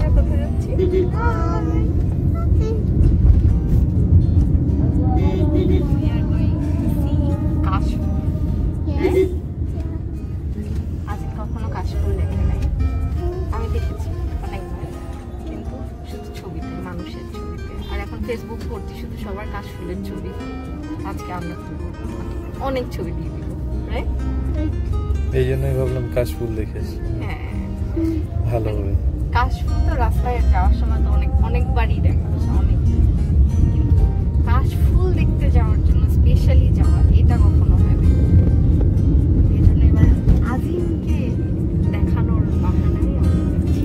আমরা কোথায় যাচ্ছি? আজ কখনো কাশফুল দেখে নাই, আমি দেখেছি অনেকবার, কিন্তু শুধু ছবিতে, মানুষের ছবিতে। আর এখন ফেসবুক ভর্তি শুধু সবার কাশফুলের ছবি। আজকে আমরা অনেক ছবি দিয়ে দিব, রাইট? এই জন্যই ভাবলাম কাশফুল দেখে। হ্যাঁ, ভালো হবে। কাশফুল তো রাস্তায় যাওয়ার সময় তো অনেকবারই দেখা যায়, অনেক। কাশফুল দেখতে যাওয়ার জন্য স্পেশালি যাওয়া, এটা কখনো হয়নি। এই জন্য এবার আজিমকে দেখানোর বাহানায় আমরা যাচ্ছি।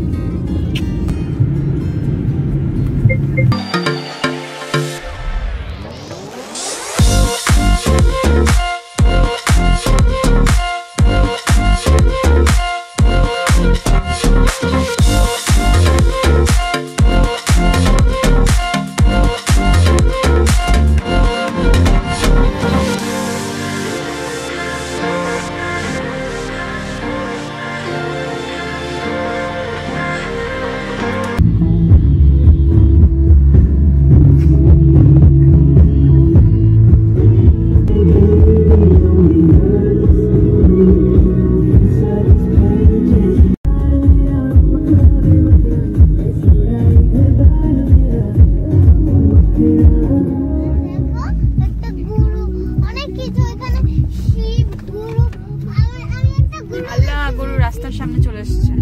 রাস্তার সামনে চলে এসেছে।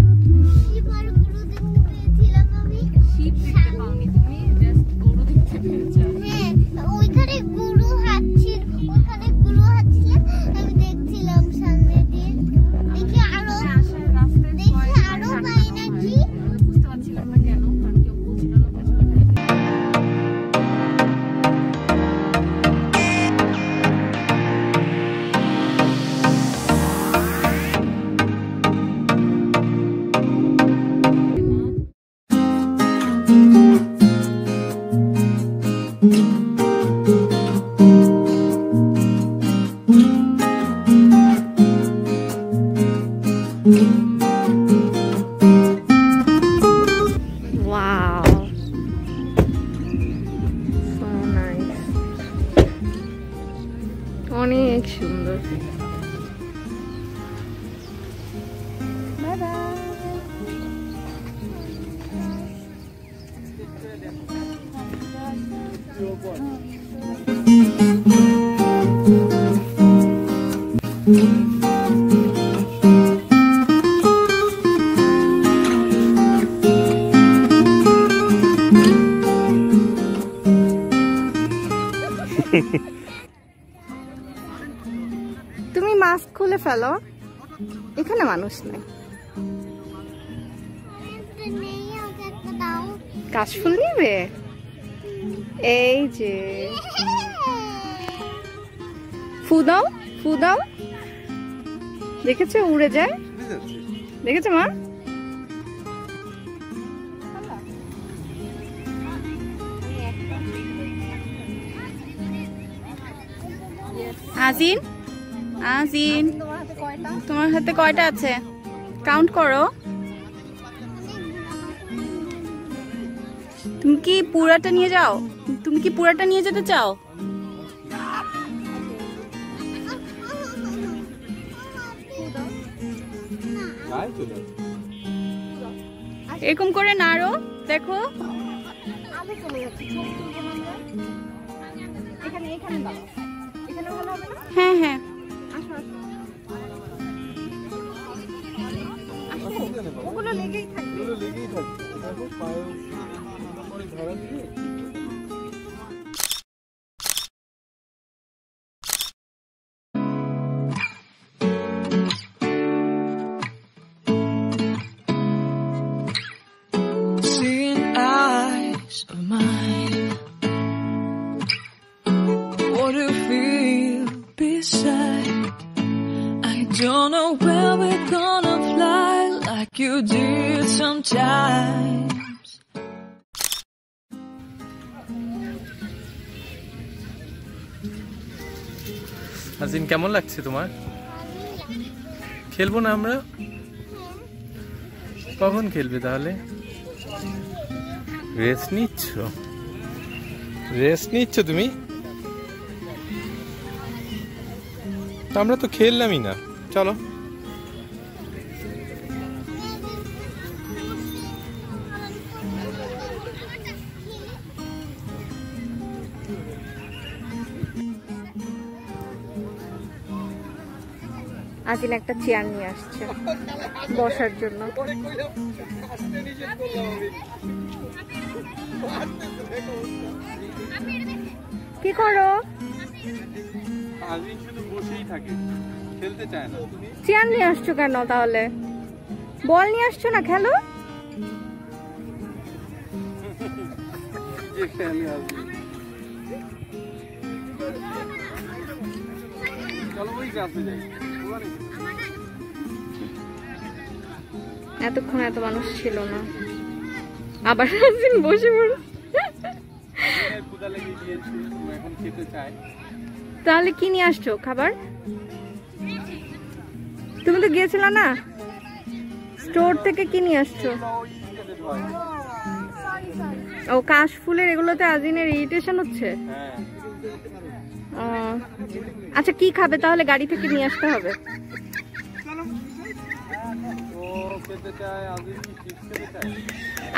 অনেক সুন্দর। তুমি মাস্ক খুলে ফেলো, এখানে মানুষ নেই। কাশফুল নিবে? এই যে ফু দাও, ফু দাও। দেখেছো উড়ে যায়? দেখেছো মা? আজিন, আজিন, তোমার হাতে কয়টা আছে? কাউন্ট করো। তুমি কি পুরাটা নিয়ে যাও? তুমি কি পুরাটা নিয়ে যেতে চাও? এরকম করে নাড়ো, দেখো। হ্যাঁ হ্যাঁ, ওগুলো লেগেই থাকবে। Don't know where we're gonna fly like you did sometimes. আজিন, কেমন লাগছে তোমার? খেলবো না আমরা? কখন খেলবে তাহলে? রেস্ট নিচ্ছ তুমি? আমরা তো খেললামই না, চলো। আজিন একটা চেয়ার নিয়ে আসছে বসার জন্য। কি করো? আজিন শুধু বসেই থাকে, খেলতে চায় না। চেয়ার নিয়ে আসছো কেন তাহলে? বল নিয়ে আসছো না, খেলো। এতক্ষণ এত মানুষ ছিল না, আবার বসে পড়ো। তাহলে কি নিয়ে আসছো খাবার? তুমি তো গিয়েছিল না স্টোর থেকে, কি নিয়ে আসছো? ও কাশ ফুলের এগুলোতে আজিনের ইরিটেশন হচ্ছে। আচ্ছা কি খাবে তাহলে? গাড়ি থেকে নিয়ে আসতে হবে।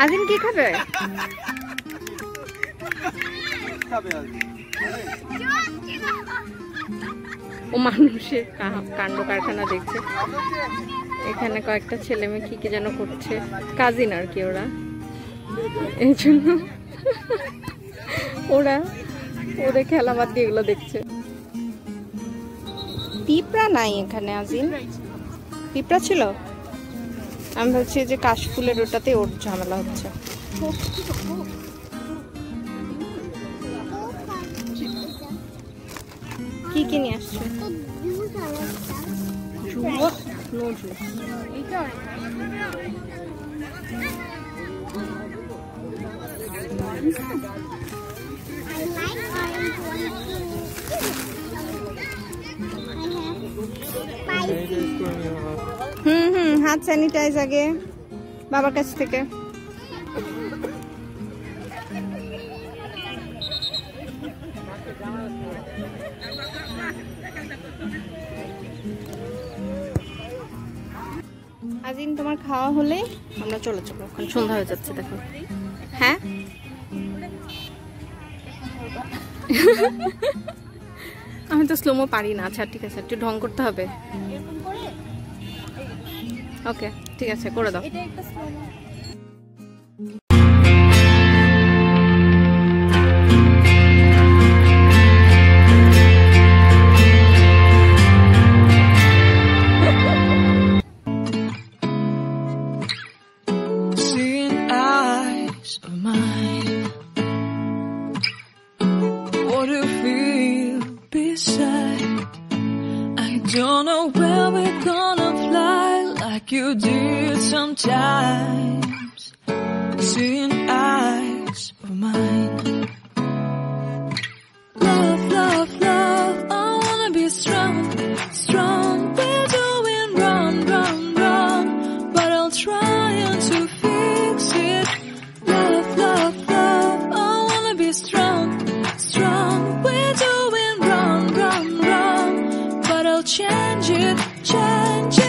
আজিন কি খাবে? ও মানুষের কাণ্ড কারখানা দেখছে। এখানে কয়েকটা ছেলে মেয়ে কি যেন করছে, কাজিন আর কি ওরা। এই জন্য ওরা ওদের খেলা বাদ দিয়ে এগুলো দেখছে। পিঁপড়া নাই এখানে আজিন? পিঁপড়া ছিল? আমি ভাবছি যে কাশফুলের ওটাতে ওর ঝামেলা হচ্ছে। কি কি নিয়ে আসছো? হাত স্যানিটাইজ আগে বাবার কাছ থেকে। আজিন তোমার খাওয়া হলে আমরা চলে যাবো, এখন সন্ধ্যা হয়ে যাচ্ছে দেখো। হ্যাঁ আমি তো স্লোমো পারি না। আচ্ছা ঠিক আছে, একটু ঢং করতে হবে। ওকে ঠিক আছে, করে দাও। Don't know where we're gonna fly like you did sometimes. Seeing eyes of mine. Love, love, love, I wanna be strong, strong. We're doing wrong, wrong, wrong, but I'll try to fix it. Love, love, love, I wanna be strong, strong. We're doing wrong, wrong, wrong, but I'll change it, change it.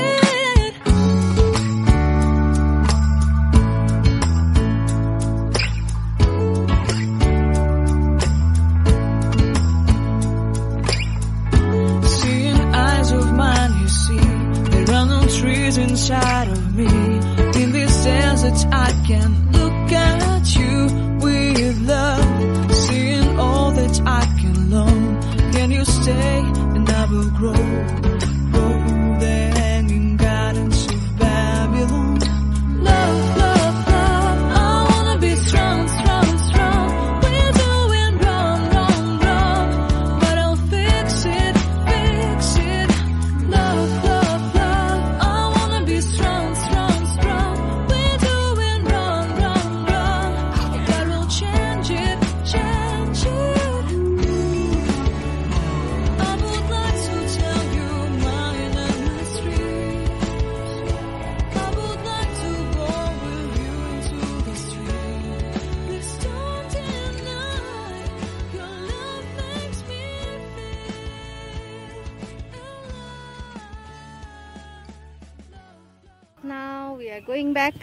Going back.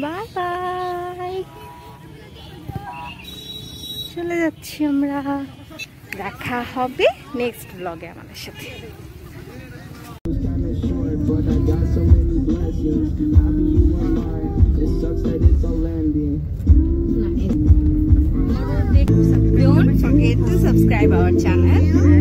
Bye bye, চলে যাচ্ছি আমরা। দেখা হবে next ব্লগে আমাদের সাথে। Don't forget to subscribe our channel.